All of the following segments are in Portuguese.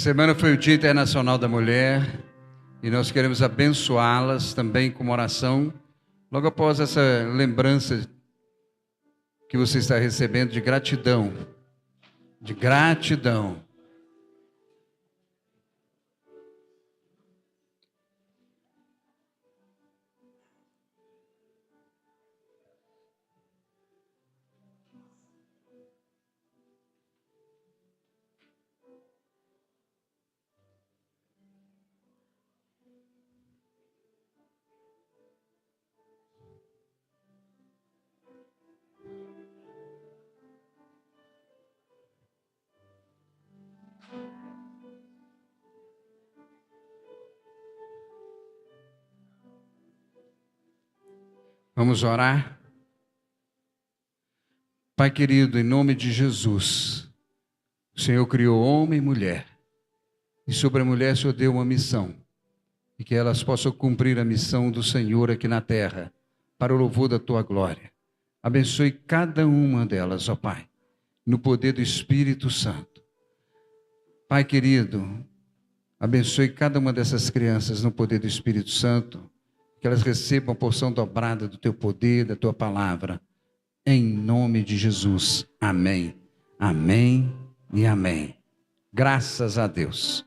semana foi o Dia Internacional da Mulher e nós queremos abençoá-las também com uma oração, logo após essa lembrança que você está recebendo de gratidão, de gratidão. Vamos orar? Pai querido, em nome de Jesus, o Senhor criou homem e mulher, e sobre a mulher o Senhor deu uma missão, e que elas possam cumprir a missão do Senhor aqui na terra, para o louvor da Tua glória. Abençoe cada uma delas, ó Pai, no poder do Espírito Santo. Pai querido, abençoe cada uma dessas crianças no poder do Espírito Santo, que elas recebam a porção dobrada do Teu poder, da Tua palavra, em nome de Jesus. Amém, amém e amém. Graças a Deus.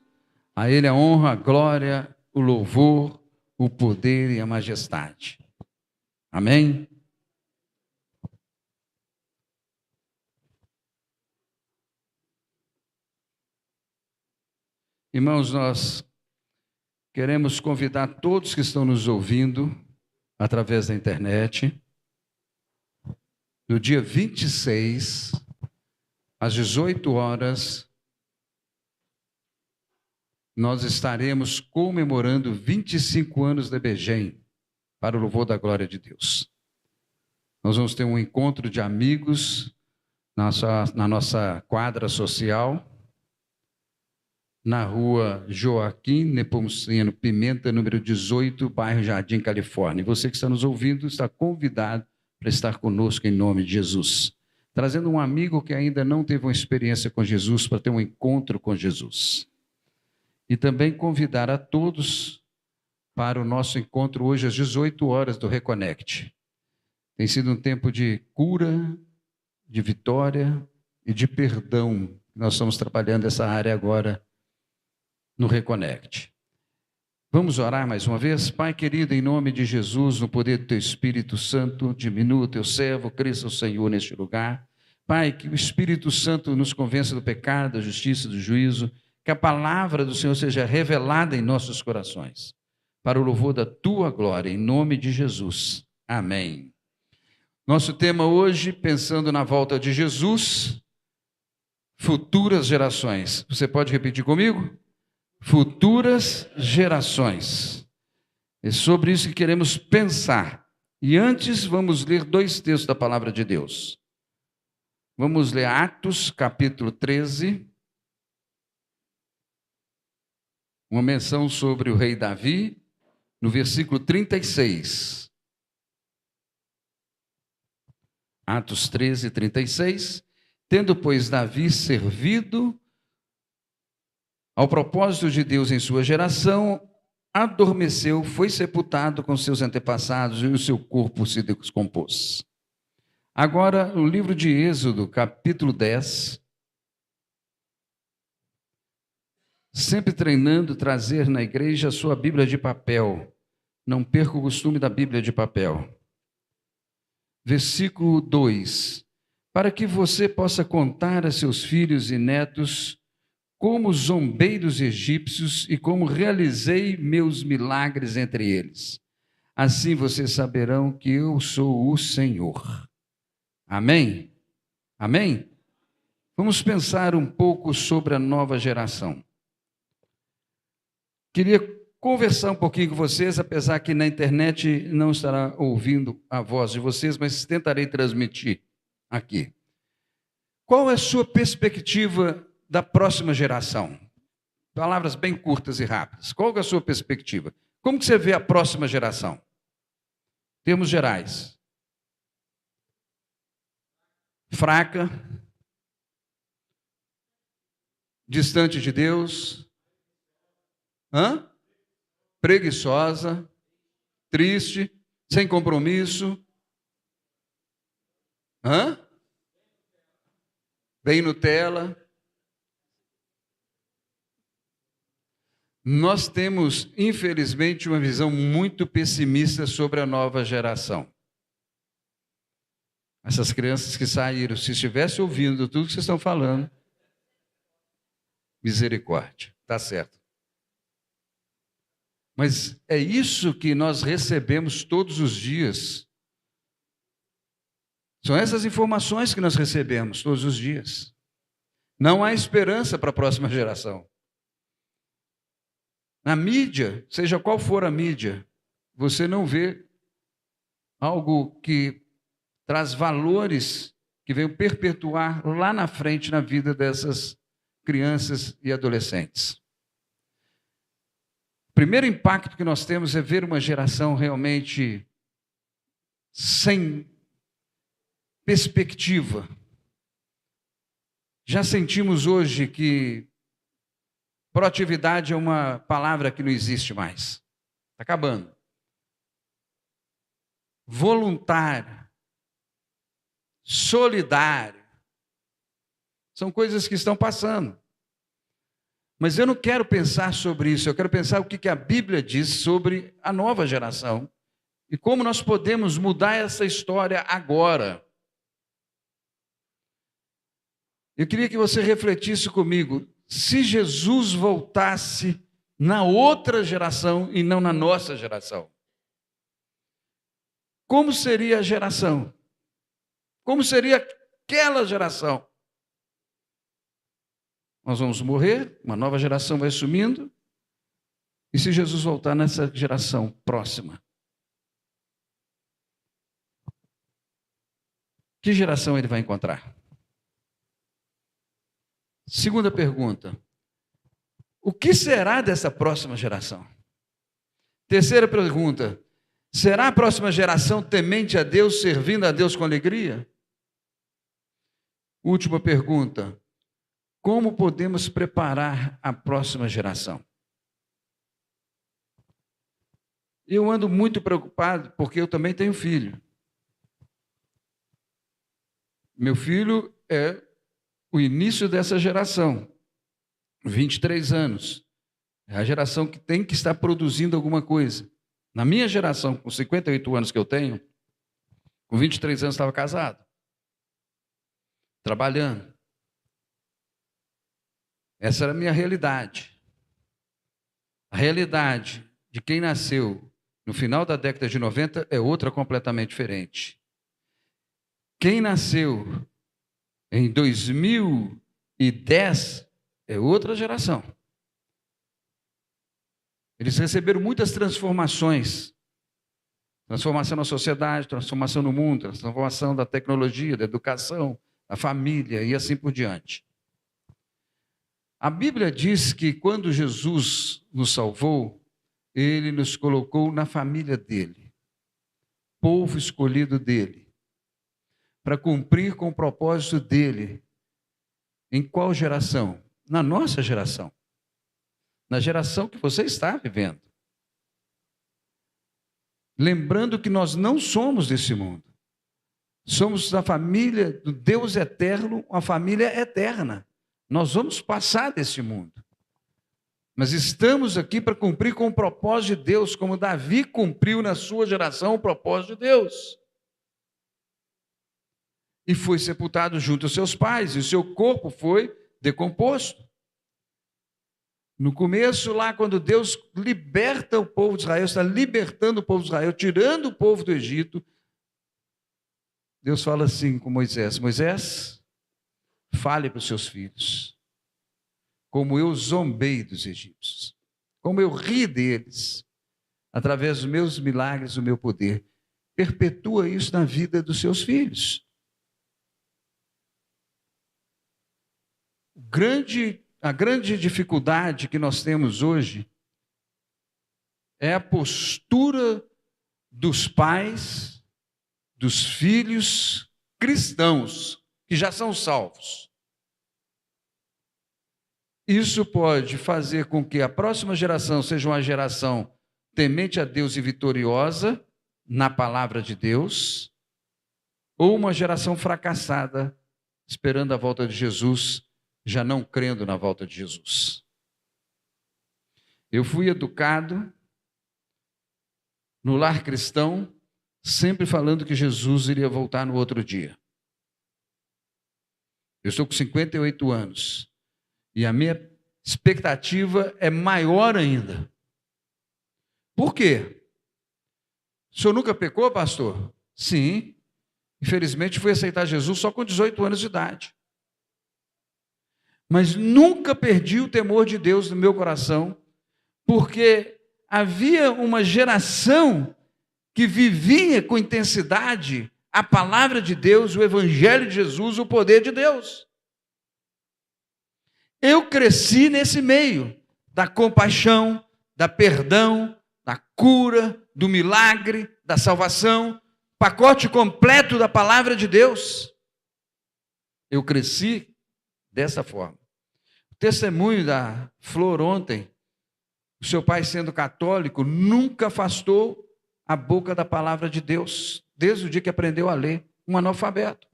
A Ele a honra, a glória, o louvor, o poder e a majestade. Amém? Irmãos, nós queremos convidar todos que estão nos ouvindo através da internet, no dia 26, às 18 horas, nós estaremos comemorando 25 anos da EBGEM, para o louvor da glória de Deus. Nós vamos ter um encontro de amigos na nossa quadra social, na rua Joaquim Nepomuceno Pimenta, número 18, bairro Jardim, Califórnia. E você que está nos ouvindo está convidado para estar conosco em nome de Jesus. Trazendo um amigo que ainda não teve uma experiência com Jesus, para ter um encontro com Jesus. E também convidar a todos para o nosso encontro hoje às 18 horas do Reconnect. Tem sido um tempo de cura, de vitória e de perdão. Nós estamos trabalhando essa área agora no Reconnect. Vamos orar mais uma vez? Pai querido, em nome de Jesus, no poder do Teu Espírito Santo, diminua o Teu servo, cresça o Senhor neste lugar. Pai, que o Espírito Santo nos convença do pecado, da justiça, do juízo, que a palavra do Senhor seja revelada em nossos corações, para o louvor da Tua glória, em nome de Jesus. Amém. Nosso tema hoje, pensando na volta de Jesus, futuras gerações. Você pode repetir comigo? Futuras gerações. É sobre isso que queremos pensar. E antes vamos ler dois textos da palavra de Deus. Vamos ler Atos, capítulo 13. Uma menção sobre o rei Davi, no versículo 36. Atos 13, 36. Tendo, pois, Davi servido ao propósito de Deus em sua geração, adormeceu, foi sepultado com seus antepassados e o seu corpo se descompôs. Agora, o livro de Êxodo, capítulo 10, sempre treinando trazer na igreja a sua Bíblia de papel. Não perca o costume da Bíblia de papel. Versículo 2. Para que você possa contar a seus filhos e netos como zombei dos egípcios e como realizei meus milagres entre eles. Assim vocês saberão que eu sou o Senhor. Amém? Amém? Vamos pensar um pouco sobre a nova geração. Queria conversar um pouquinho com vocês, apesar que na internet não estará ouvindo a voz de vocês, mas tentarei transmitir aqui. Qual é a sua perspectiva da próxima geração? Palavras bem curtas e rápidas. Qual é a sua perspectiva? Como que você vê a próxima geração? Em termos gerais. Fraca. distante de Deus, preguiçosa, triste, sem compromisso, bem Nutella. Nós temos, infelizmente, uma visão muito pessimista sobre a nova geração. Essas crianças que saíram, se estivesse ouvindo tudo que vocês estão falando, misericórdia, está certo. Mas é isso que nós recebemos todos os dias. São essas informações que nós recebemos todos os dias. Não há esperança para a próxima geração. Na mídia, seja qual for a mídia, você não vê algo que traz valores que venham perpetuar lá na frente na vida dessas crianças e adolescentes. O primeiro impacto que nós temos é ver uma geração realmente sem perspectiva. Já sentimos hoje que proatividade é uma palavra que não existe mais. Está acabando. Voluntário, solidário, são coisas que estão passando. Mas eu não quero pensar sobre isso, eu quero pensar o que a Bíblia diz sobre a nova geração e como nós podemos mudar essa história agora. Eu queria que você refletisse comigo. Se Jesus voltasse na outra geração e não na nossa geração, como seria a geração? Como seria aquela geração? Nós vamos morrer, uma nova geração vai sumindo, e se Jesus voltar nessa geração próxima? Que geração ele vai encontrar? Segunda pergunta: o que será dessa próxima geração? Terceira pergunta: será a próxima geração temente a Deus, servindo a Deus com alegria? Última pergunta: como podemos preparar a próxima geração? Eu ando muito preocupado porque eu também tenho filho. Meu filho é o início dessa geração, 23 anos. É a geração que tem que estar produzindo alguma coisa. Na minha geração, com 58 anos que eu tenho, com 23 anos estava casado, trabalhando. Essa era a minha realidade. A realidade de quem nasceu no final da década de 90 é outra completamente diferente. Quem nasceu em 2010 é outra geração. Eles receberam muitas transformações. Transformação na sociedade, transformação no mundo, transformação da tecnologia, da educação, da família e assim por diante. A Bíblia diz que quando Jesus nos salvou, ele nos colocou na família dele, povo escolhido dele, para cumprir com o propósito dele. Em qual geração? Na nossa geração. Na geração que você está vivendo. Lembrando que nós não somos desse mundo. Somos da família do Deus eterno, uma família eterna. Nós vamos passar desse mundo. Mas estamos aqui para cumprir com o propósito de Deus, como Davi cumpriu na sua geração o propósito de Deus. E foi sepultado junto aos seus pais, e o seu corpo foi decomposto. No começo, lá, quando Deus liberta o povo de Israel, está libertando o povo de Israel, tirando o povo do Egito, Deus fala assim com Moisés: Moisés, fale para os seus filhos, como eu zombei dos egípcios, como eu ri deles, através dos meus milagres, do meu poder. Perpetua isso na vida dos seus filhos. A grande dificuldade que nós temos hoje é a postura dos pais, dos filhos cristãos, que já são salvos. Isso pode fazer com que a próxima geração seja uma geração temente a Deus e vitoriosa na palavra de Deus, ou uma geração fracassada, esperando a volta de Jesus, já não crendo na volta de Jesus. Eu fui educado no lar cristão, sempre falando que Jesus iria voltar no outro dia. Eu estou com 58 anos e a minha expectativa é maior ainda. Por quê? O senhor nunca pecou, pastor? Sim. Infelizmente fui aceitar Jesus só com 18 anos de idade. Mas nunca perdi o temor de Deus no meu coração, porque havia uma geração que vivia com intensidade a palavra de Deus, o evangelho de Jesus, o poder de Deus. Eu cresci nesse meio da compaixão, da perdão, da cura, do milagre, da salvação, pacote completo da palavra de Deus. Eu cresci dessa forma. O testemunho da Flor ontem, o seu pai sendo católico, nunca afastou a boca da palavra de Deus, desde o dia que aprendeu a ler, um analfabeto.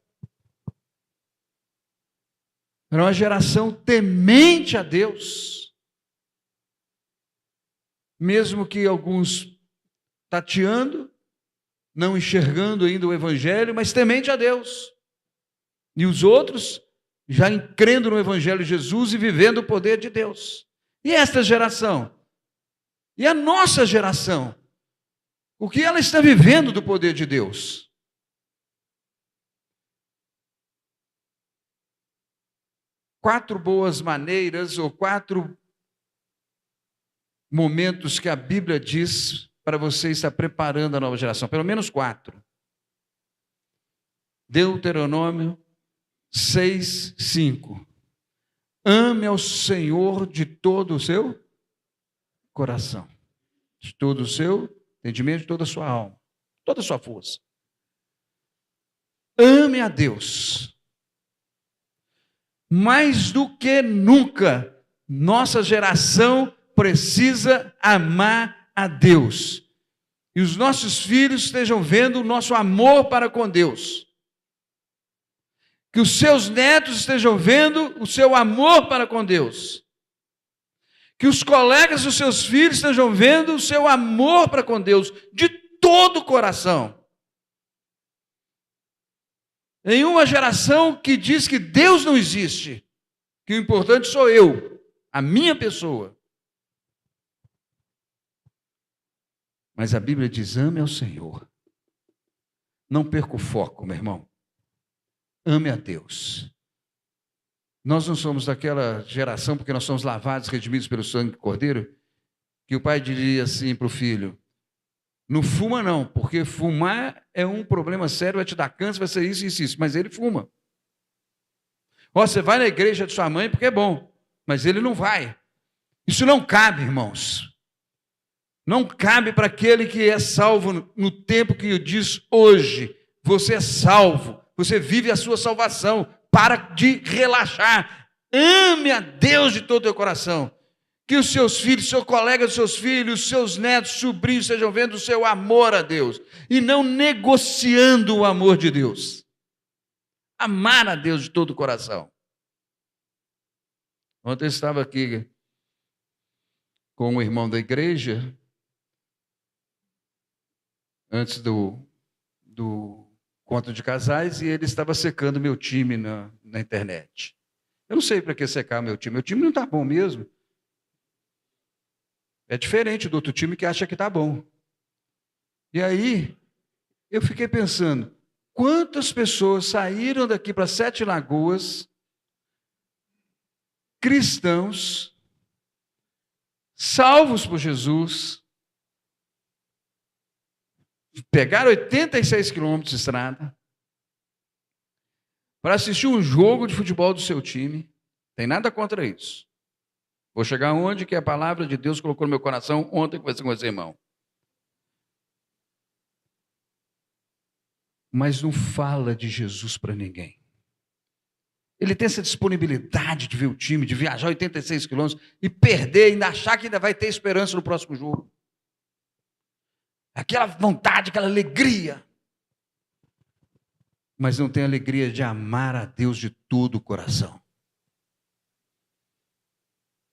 Era uma geração temente a Deus, mesmo que alguns tateando, não enxergando ainda o evangelho, mas temente a Deus. E os outros já crendo no evangelho de Jesus e vivendo o poder de Deus. E esta geração? E a nossa geração? O que ela está vivendo do poder de Deus? Quatro boas maneiras ou quatro momentos que a Bíblia diz para você estar preparando a nova geração. Pelo menos quatro. Deuteronômio 6:5. Ame ao Senhor de todo o seu coração, de todo o seu entendimento, de toda a sua alma, toda a sua força. Ame a Deus. Mais do que nunca, nossa geração precisa amar a Deus. E os nossos filhos estejam vendo o nosso amor para com Deus. Que os seus netos estejam vendo o seu amor para com Deus. Que os colegas dos seus filhos estejam vendo o seu amor para com Deus, de todo o coração. Em uma geração que diz que Deus não existe, que o importante sou eu, a minha pessoa. Mas a Bíblia diz, ame ao Senhor. Não perca o foco, meu irmão. Ame a Deus. Nós não somos daquela geração, porque nós somos lavados, redimidos pelo sangue do Cordeiro, que o pai diria assim para o filho, não fuma não, porque fumar é um problema sério, vai te dar câncer, vai ser isso, isso, isso, mas ele fuma. Ó, você vai na igreja de sua mãe porque é bom, mas ele não vai. Isso não cabe, irmãos. Não cabe para aquele que é salvo no tempo que diz hoje. Você é salvo, você vive a sua salvação. Para de relaxar. Ame a Deus de todo o teu coração. Que os seus filhos, seu colega dos seus filhos, seus netos, sobrinhos estejam vendo o seu amor a Deus. E não negociando o amor de Deus. Amar a Deus de todo o coração. Ontem eu estava aqui com um irmão da igreja, antes do encontro de casais, e ele estava secando meu time na internet. Eu não sei para que secar meu time não está bom mesmo. É diferente do outro time que acha que está bom. E aí, eu fiquei pensando, quantas pessoas saíram daqui para Sete Lagoas, cristãos, salvos por Jesus, pegaram 86 quilômetros de estrada para assistir um jogo de futebol do seu time. Tem nada contra isso. Vou chegar onde que a palavra de Deus colocou no meu coração ontem que conversei com esse irmão. Mas não fala de Jesus para ninguém. Ele tem essa disponibilidade de ver o time, de viajar 86 quilômetros e perder, ainda achar que ainda vai ter esperança no próximo jogo. Aquela vontade, aquela alegria. Mas não tem alegria de amar a Deus de todo o coração.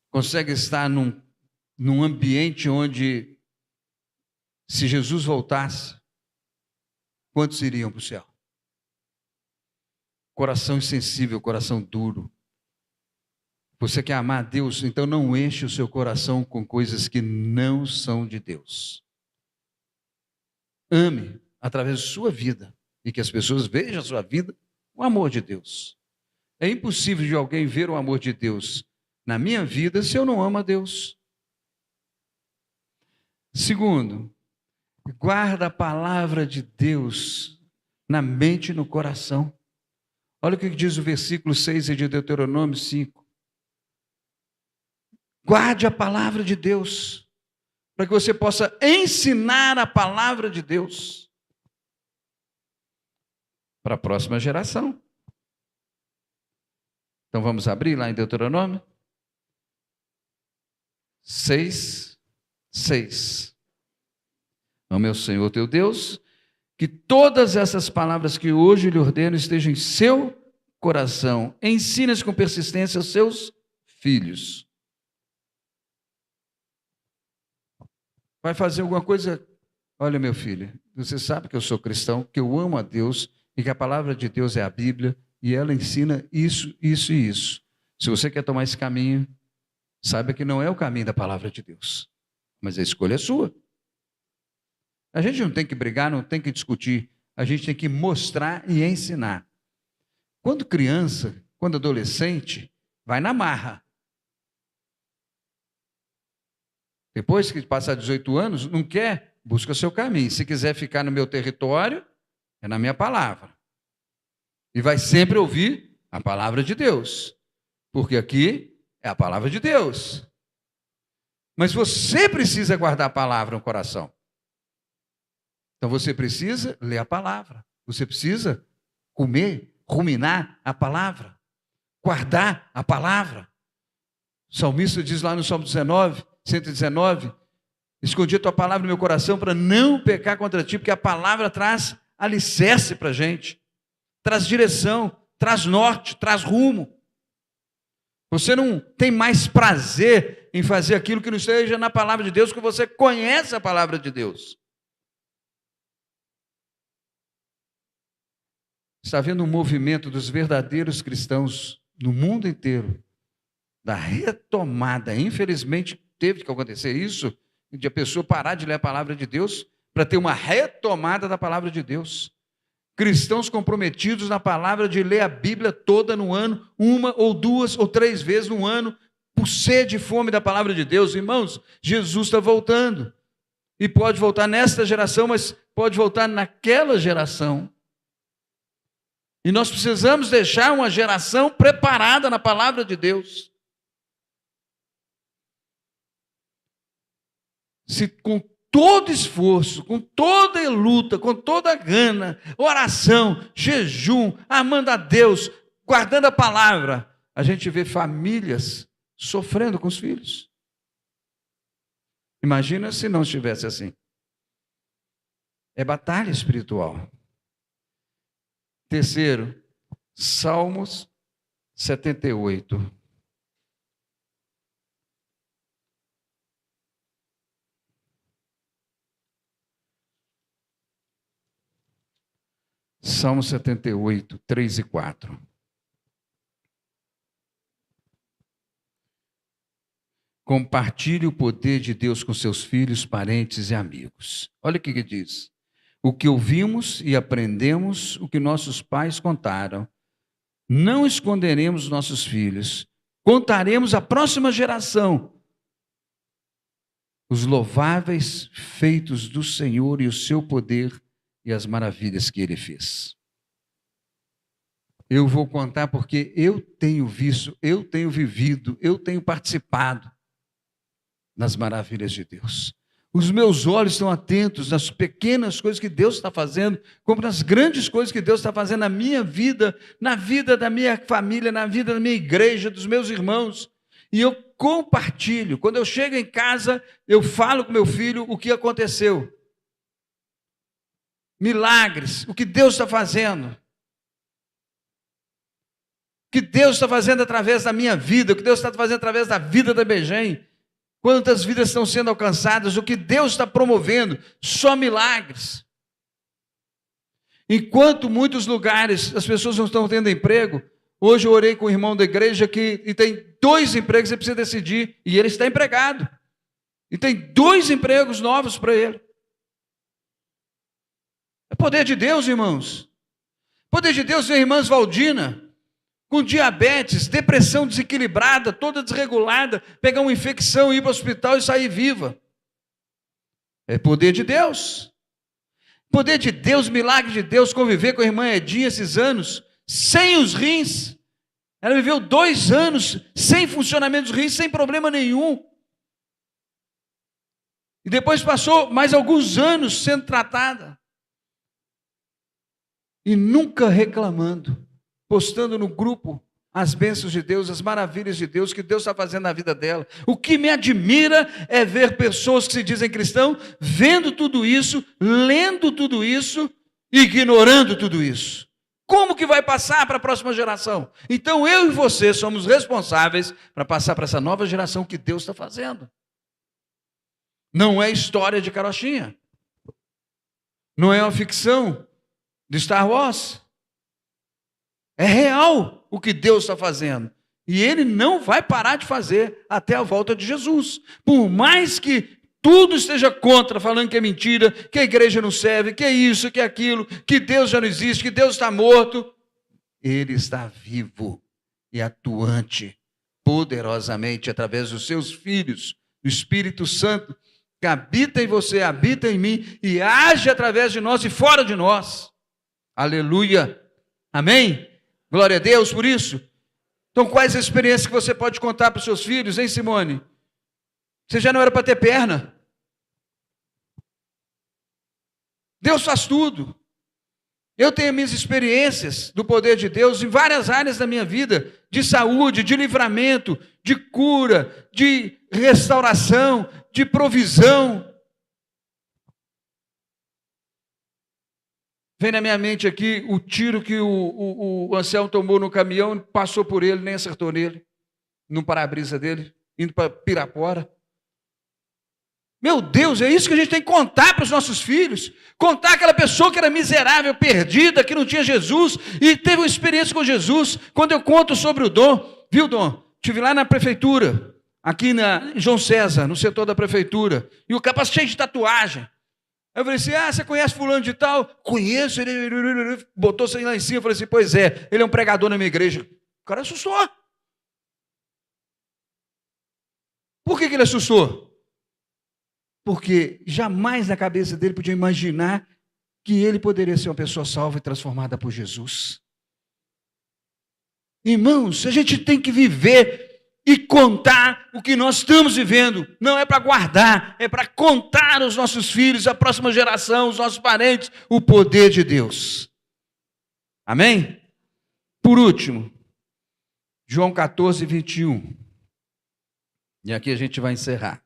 Consegue estar num ambiente onde, se Jesus voltasse, quantos iriam para o céu? Coração insensível, coração duro. Você quer amar a Deus? Então não enche o seu coração com coisas que não são de Deus. Ame através de sua vida e que as pessoas vejam a sua vida o amor de Deus. É impossível de alguém ver o amor de Deus na minha vida se eu não amo a Deus. Segundo, guarda a palavra de Deus na mente e no coração. Olha o que diz o versículo 6 de Deuteronômio 5. Guarde a palavra de Deus, para que você possa ensinar a palavra de Deus para a próxima geração. Então vamos abrir lá em Deuteronômio 6:6. Ame ao Senhor teu Deus, que todas essas palavras que hoje lhe ordeno estejam em seu coração. Ensine-as com persistência aos seus filhos. Vai fazer alguma coisa? Olha, meu filho, você sabe que eu sou cristão, que eu amo a Deus e que a palavra de Deus é a Bíblia e ela ensina isso, isso e isso. Se você quer tomar esse caminho, saiba que não é o caminho da palavra de Deus, mas a escolha é sua. A gente não tem que brigar, não tem que discutir, a gente tem que mostrar e ensinar. Quando criança, quando adolescente, vai na marra. Depois que passar 18 anos, não quer, busca seu caminho. Se quiser ficar no meu território, é na minha palavra. E vai sempre ouvir a palavra de Deus. Porque aqui é a palavra de Deus. Mas você precisa guardar a palavra no coração. Então você precisa ler a palavra. Você precisa comer, ruminar a palavra. Guardar a palavra. O salmista diz lá no Salmo 119, escondi a tua palavra no meu coração para não pecar contra ti, porque a palavra traz alicerce para a gente, traz direção, traz norte, traz rumo. Você não tem mais prazer em fazer aquilo que não esteja na palavra de Deus, porque você conhece a palavra de Deus. Está havendo um movimento dos verdadeiros cristãos no mundo inteiro, da retomada. Infelizmente, teve que acontecer isso, de a pessoa parar de ler a palavra de Deus, para ter uma retomada da palavra de Deus. Cristãos comprometidos na palavra de ler a Bíblia toda no ano, 1 ou 2 ou 3 vezes no ano, por sede e fome da palavra de Deus. Irmãos, Jesus está voltando. E pode voltar nesta geração, mas pode voltar naquela geração. E nós precisamos deixar uma geração preparada na palavra de Deus. Se com todo esforço, com toda luta, com toda gana, oração, jejum, amando a Deus, guardando a palavra, a gente vê famílias sofrendo com os filhos. Imagina se não estivesse assim. É batalha espiritual. Terceiro, Salmos 78. Salmo 78, 3 e 4. Compartilhe o poder de Deus com seus filhos, parentes e amigos. Olha o que diz. O que ouvimos e aprendemos, o que nossos pais contaram, não esconderemos os nossos filhos, contaremos à próxima geração os louváveis feitos do Senhor e o seu poder e as maravilhas que Ele fez. Eu vou contar porque eu tenho visto, eu tenho vivido, eu tenho participado das maravilhas de Deus. Os meus olhos estão atentos nas pequenas coisas que Deus está fazendo, como nas grandes coisas que Deus está fazendo na minha vida, na vida da minha família, na vida da minha igreja, dos meus irmãos. E eu compartilho. Quando eu chego em casa, eu falo com meu filho o que aconteceu. Milagres, o que Deus está fazendo. O que Deus está fazendo através da minha vida, o que Deus está fazendo através da vida da Begem. Quantas vidas estão sendo alcançadas, o que Deus está promovendo, só milagres. Enquanto muitos lugares as pessoas não estão tendo emprego, hoje eu orei com um irmão da igreja que tem 2 empregos, ele precisa decidir, e ele está empregado. E tem 2 empregos novos para ele. É poder de Deus, irmãos. Poder de Deus, minha irmã Valdina, com diabetes, depressão desequilibrada, toda desregulada, pegar uma infecção, ir para o hospital e sair viva. É poder de Deus. Poder de Deus, milagre de Deus, conviver com a irmã Edinha esses anos, sem os rins. Ela viveu 2 anos sem funcionamento dos rins, sem problema nenhum. E depois passou mais alguns anos sendo tratada. E nunca reclamando. Postando no grupo as bênçãos de Deus, as maravilhas de Deus, que Deus está fazendo na vida dela. O que me admira é ver pessoas que se dizem cristãos, vendo tudo isso, lendo tudo isso, ignorando tudo isso. Como que vai passar para a próxima geração? Então eu e você somos responsáveis para passar para essa nova geração que Deus está fazendo. Não é história de carochinha. Não é uma ficção de Star Wars. É real o que Deus está fazendo. E Ele não vai parar de fazer até a volta de Jesus. Por mais que tudo esteja contra, falando que é mentira, que a igreja não serve, que é isso, que é aquilo, que Deus já não existe, que Deus está morto, Ele está vivo e atuante, poderosamente, através dos seus filhos, do Espírito Santo, que habita em você, habita em mim, e age através de nós e fora de nós. Aleluia. Amém? Glória a Deus por isso. Então, quais as experiências que você pode contar para os seus filhos, hein, Simone? Você já não era para ter perna. Deus faz tudo. Eu tenho minhas experiências do poder de Deus em várias áreas da minha vida, de saúde, de livramento, de cura, de restauração, de provisão. Vem na minha mente aqui o tiro que o Anselmo tomou no caminhão, passou por ele, nem acertou nele, no para-brisa dele, indo para Pirapora. Meu Deus, é isso que a gente tem que contar para os nossos filhos. Contar aquela pessoa que era miserável, perdida, que não tinha Jesus, e teve uma experiência com Jesus. Quando eu conto sobre o Dom, viu, Dom? Estive lá na prefeitura, aqui em João César, no setor da prefeitura, e o capaz cheio de tatuagem. Eu falei assim, você conhece fulano de tal? Conheço, ele botou isso aí lá em cima, eu falei assim, pois é, ele é um pregador na minha igreja. O cara assustou. Por que ele assustou? Porque jamais na cabeça dele podia imaginar que ele poderia ser uma pessoa salva e transformada por Jesus. Irmãos, a gente tem que viver e contar o que nós estamos vivendo. Não é para guardar, é para contar aos nossos filhos, à próxima geração, os nossos parentes, o poder de Deus. Amém? Por último, João 14, 21. E aqui a gente vai encerrar.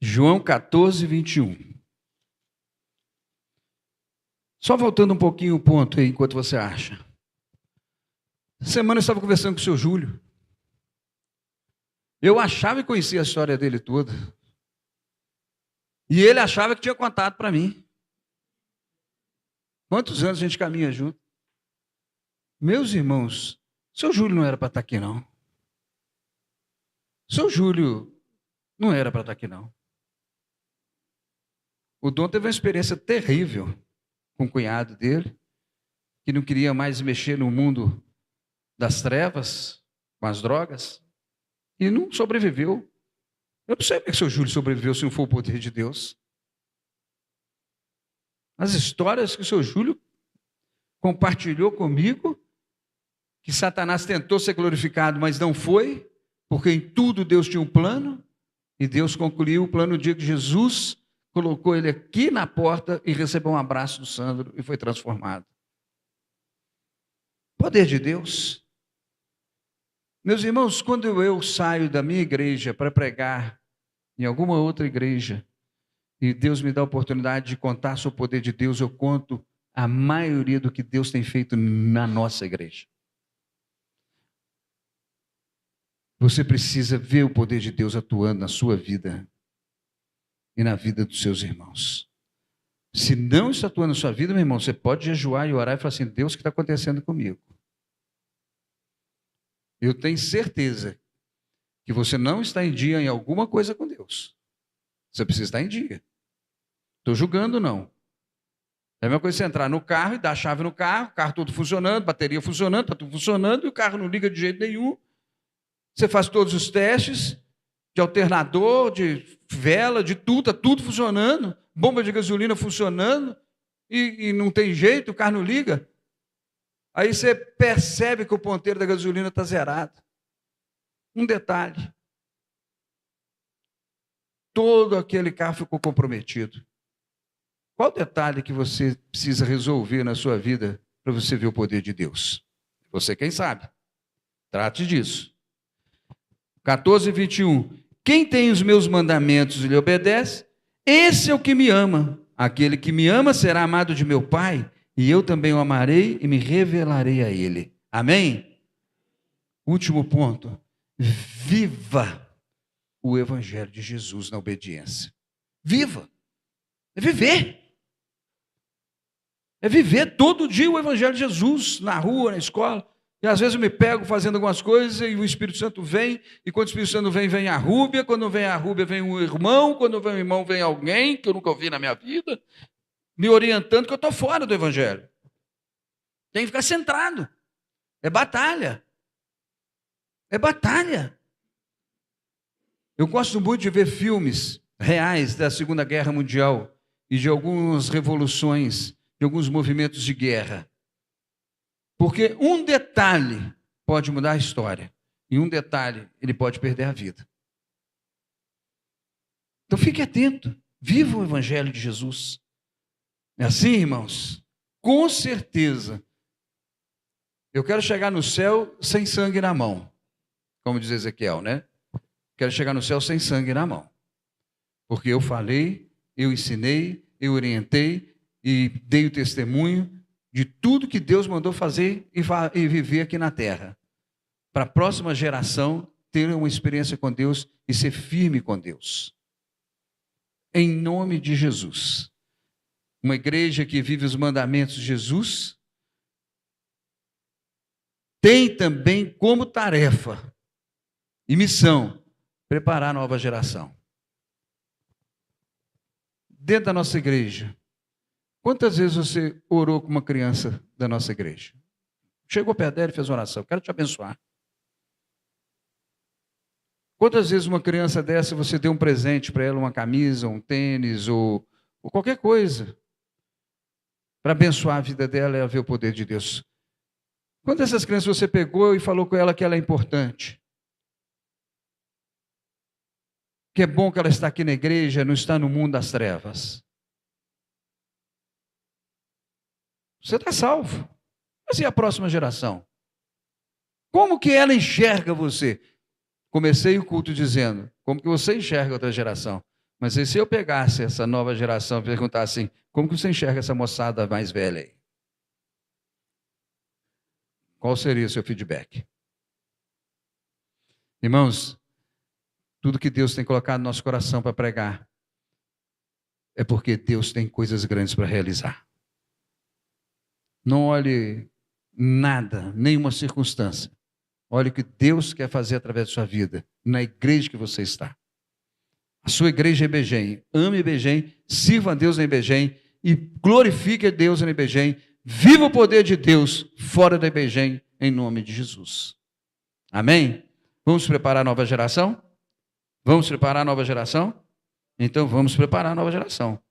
João 14, 21. Só voltando um pouquinho o ponto aí, enquanto você acha. Essa semana eu estava conversando com o seu Júlio. Eu achava e conhecia a história dele toda. E ele achava que tinha contado para mim. Quantos anos a gente caminha junto? Meus irmãos, seu Júlio não era para estar aqui, não. Seu Júlio não era para estar aqui, não. O Dom teve uma experiência terrível com o cunhado dele, que não queria mais mexer no mundo das trevas, com as drogas, e não sobreviveu. Eu não sei como é que o seu Júlio sobreviveu se não for o poder de Deus. As histórias que o seu Júlio compartilhou comigo, que Satanás tentou ser glorificado, mas não foi, porque em tudo Deus tinha um plano, E Deus concluiu o plano no dia que Jesus colocou ele aqui na porta e recebeu um abraço do Sandro e foi transformado. Poder de Deus. Meus irmãos, quando eu saio da minha igreja para pregar em alguma outra igreja, e Deus me dá a oportunidade de contar sobre o poder de Deus, eu conto a maioria do que Deus tem feito na nossa igreja. Você precisa ver o poder de Deus atuando na sua vida e na vida dos seus irmãos. Se não está atuando na sua vida, meu irmão, você pode jejuar e orar e falar assim: Deus, o que está acontecendo comigo? Eu tenho certeza que você não está em dia em alguma coisa com Deus. Você precisa estar em dia. Estou julgando, não. É a mesma coisa você entrar no carro e dar a chave no carro, o carro todo funcionando, bateria funcionando, está tudo funcionando, e o carro não liga de jeito nenhum. Você faz todos os testes de alternador, de vela, de tudo, está tudo funcionando, bomba de gasolina funcionando, e não tem jeito, o carro não liga. Aí você percebe que o ponteiro da gasolina está zerado. Um detalhe. Todo aquele carro ficou comprometido. Qual detalhe que você precisa resolver na sua vida para você ver o poder de Deus? Você quem sabe. Trate disso. 14, 21. Quem tem os meus mandamentos e lhe obedece, esse é o que me ama. Aquele que me ama será amado de meu Pai, e eu também o amarei e me revelarei a ele. Amém? Último ponto. Viva o Evangelho de Jesus na obediência. Viva. É viver. É viver todo dia o Evangelho de Jesus, na rua, na escola. E às vezes eu me pego fazendo algumas coisas e o Espírito Santo vem, e quando o Espírito Santo vem, vem a Rúbia, quando vem a Rúbia, vem um irmão, quando vem um irmão, vem alguém que eu nunca ouvi na minha vida, me orientando que eu estou fora do Evangelho. Tem que ficar centrado. É batalha. É batalha. Eu gosto muito de ver filmes reais da Segunda Guerra Mundial e de algumas revoluções, de alguns movimentos de guerra. Porque um detalhe pode mudar a história. E um detalhe, ele pode perder a vida. Então fique atento. Viva o Evangelho de Jesus. É assim, irmãos? Com certeza. Eu quero chegar no céu sem sangue na mão. Como diz Ezequiel, né? Quero chegar no céu sem sangue na mão. Porque eu falei, eu ensinei, eu orientei e dei o testemunho de tudo que Deus mandou fazer e viver aqui na terra. Para a próxima geração ter uma experiência com Deus e ser firme com Deus. Em nome de Jesus. Uma igreja que vive os mandamentos de Jesus tem também como tarefa e missão preparar a nova geração. Dentro da nossa igreja, quantas vezes você orou com uma criança da nossa igreja? Chegou perto dela e fez uma oração: quero te abençoar. Quantas vezes uma criança dessa você deu um presente para ela, uma camisa, um tênis ou qualquer coisa, para abençoar a vida dela e ela ver o poder de Deus? Quantas dessas crianças você pegou e falou com ela que ela é importante? Que é bom que ela está aqui na igreja, não está no mundo das trevas. Você está salvo. Mas e a próxima geração? Como que ela enxerga você? Comecei o culto dizendo, como que você enxerga outra geração? Mas e se eu pegasse essa nova geração e perguntasse assim, como que você enxerga essa moçada mais velha aí? Qual seria o seu feedback? Irmãos, tudo que Deus tem colocado no nosso coração para pregar é porque Deus tem coisas grandes para realizar. Não olhe nada, nenhuma circunstância. Olhe o que Deus quer fazer através da sua vida, na igreja que você está. A sua igreja é Ibegem. Ame Ibegem, sirva a Deus na Ibegem e glorifique a Deus na Ibegem. Viva o poder de Deus fora da Ibegem, em nome de Jesus. Amém? Vamos preparar a nova geração? Vamos preparar a nova geração? Então vamos preparar a nova geração.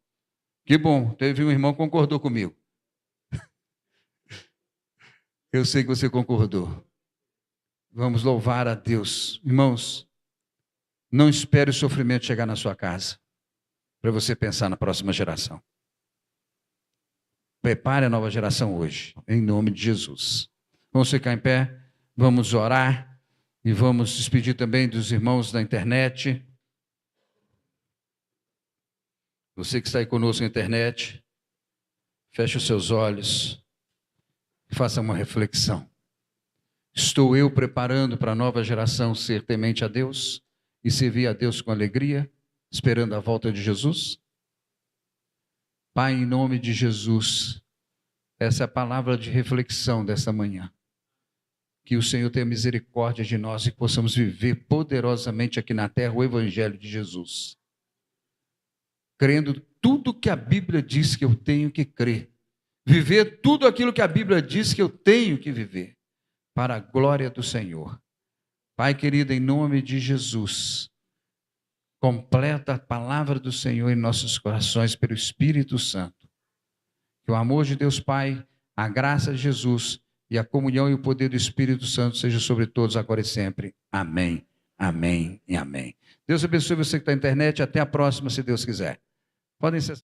Que bom, teve um irmão que concordou comigo. Eu sei que você concordou. Vamos louvar a Deus. Irmãos, Não espere o sofrimento chegar na sua casa para você pensar na próxima geração. Prepare a nova geração hoje, em nome de Jesus. Vamos ficar em pé, vamos orar e vamos despedir também dos irmãos da internet. Você que está aí conosco na internet, feche os seus olhos e faça uma reflexão. Estou eu preparando para a nova geração ser temente a Deus e servir a Deus com alegria, esperando a volta de Jesus? Pai, em nome de Jesus, essa é a palavra de reflexão desta manhã. Que o Senhor tenha misericórdia de nós e possamos viver poderosamente aqui na terra o Evangelho de Jesus. Crendo tudo que a Bíblia diz que eu tenho que crer. Viver tudo aquilo que a Bíblia diz que eu tenho que viver. Para a glória do Senhor. Pai querido, em nome de Jesus, completa a palavra do Senhor em nossos corações pelo Espírito Santo. Que o amor de Deus Pai, a graça de Jesus e a comunhão e o poder do Espírito Santo seja sobre todos agora e sempre. Amém, amém e amém. Deus abençoe você que está na internet. Até a próxima, se Deus quiser. Podem ser